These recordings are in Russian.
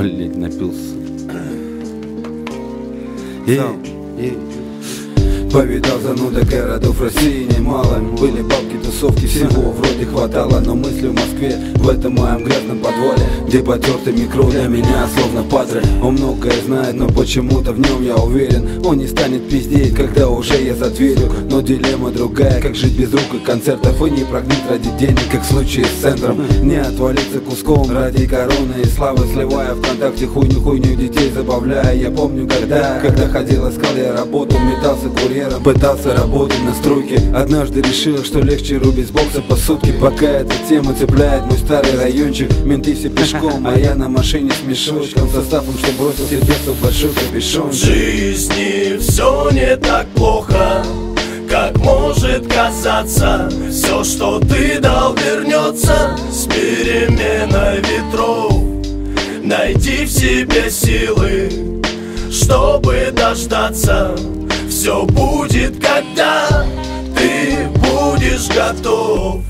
Блять, напился. Повидал зануда городов России немало. Были бабки, тусовки, всего вроде хватало. Но мысли в Москве, в этом моем грязном подвале, где потертый микро для меня словно падре. Он многое знает, но почему-то в нем я уверен. Он не станет пиздеть, когда уже я за дверью. Но дилемма другая, как жить без рук и концертов. И не прогнить ради денег, как в случае с центром. Не отвалиться куском ради короны и славы, сливая ВКонтакте хуйню детей забавляя. Я помню, когда ходил, искал я работу, метался курьером, пытался работать на стройке. Однажды решил, что легче рубить с бокса по сутки. Пока эта тема цепляет мой старый райончик. Менты все пешком, а я на машине с мешочком, составом, что бросил сердце в большой капюшон. В жизни все не так плохо, как может казаться. Все, что ты дал, вернется с переменой ветров. Найди в себе силы, чтобы дождаться. Все будет, когда ты будешь готов.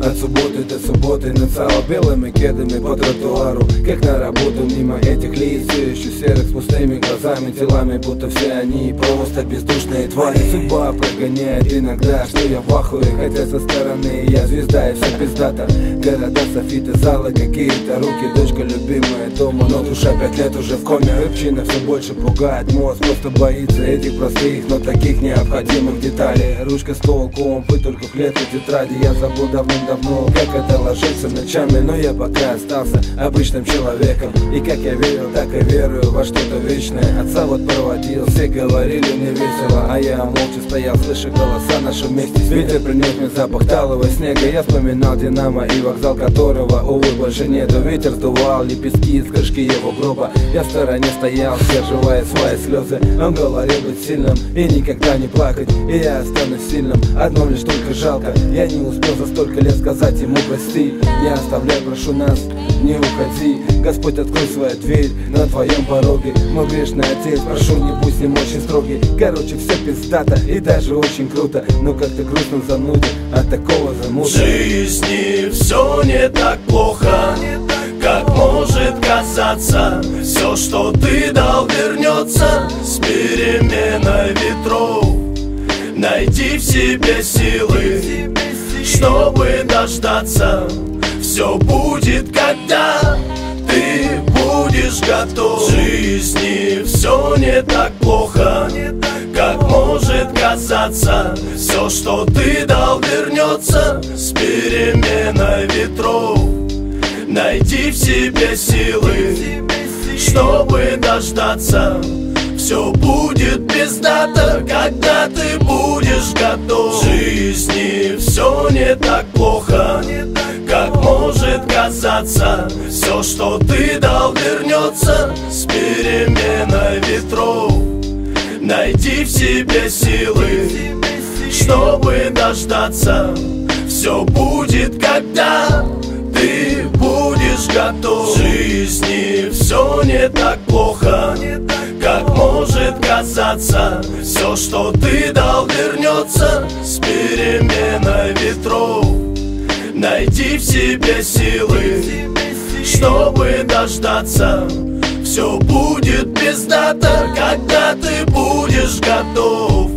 От субботы до субботы нацало белыми кедами по тротуару, как на работу мимо этих лиц, все еще серых с пустыми глазами, телами, будто все они просто бездушные твари. Судьба прогоняет иногда, что я в ахуе, хотя со стороны я звезда и все пиздата. Города, софиты, залы, какие-то руки, дочка любимая дома, но душа 5 лет уже в коме. Рыбчина все больше пугает, мозг просто боится этих простых, но таких необходимых деталей. Ручка, стол, комп и только клетки тетради. Я забыл давным-давно, как это ложится ночами, но я пока остался обычным человеком. И как я верил, так и верую во что-то вечное. Отца вот проводил, все говорили мне весело, а я молча стоял, слыша голоса наши вместе. Ветер принес мне запах талого снега. Я вспоминал Динамо и вокзал, которого, увы, больше нету. Ветер сдувал лепестки из крышки его гроба. Я в стороне стоял, сдерживая свои слезы. Он говорил быть сильным и никогда не плакать, и я останусь сильным, одно лишь только жалко. Я не успел за столько лет сказать ему прости. Не оставляй, прошу нас, не уходи. Господь, открой свою дверь на твоем пороге. Мой грешный отец, прошу, не будь с ним очень строгий. Короче, все пиздато и даже очень круто, но как-то грустно занудит от такого замута. В жизни все не так плохо, как может казаться. Все, что ты дал, вернется с переменой ветров. Найди в себе силы, чтобы дождаться. Все будет, когда ты будешь готов. В жизни все не так плохо, как может казаться. Все, что ты дал, вернется с переменой ветров. Найди в себе силы, чтобы дождаться. Все будет пиздато, когда ты будешь готов. В жизни все не так плохо, как может казаться. Все, что ты дал, вернется с переменой ветров. Найди в себе силы, чтобы дождаться. Все будет, когда ты будешь готов. В жизни все не так плохо, как может казаться. Все, что ты дал, вернется с переменой ветров. Найди в себе силы, чтобы дождаться. Все будет пиздато, когда ты будешь готов.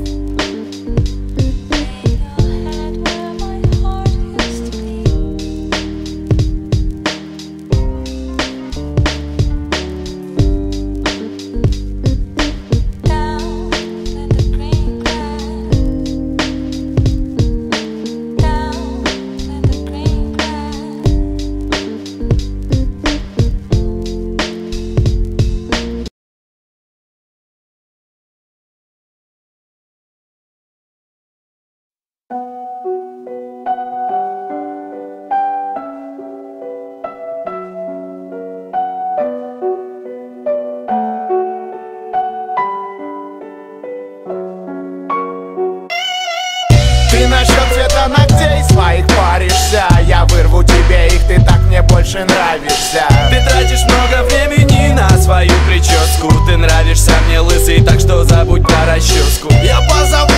Ты насчет цвета ногтей своих паришься. Я вырву тебе их, ты так мне больше нравишься. Ты тратишь много времени на свою прическу. Ты нравишься мне лысый, так что забудь про расческу. Я позову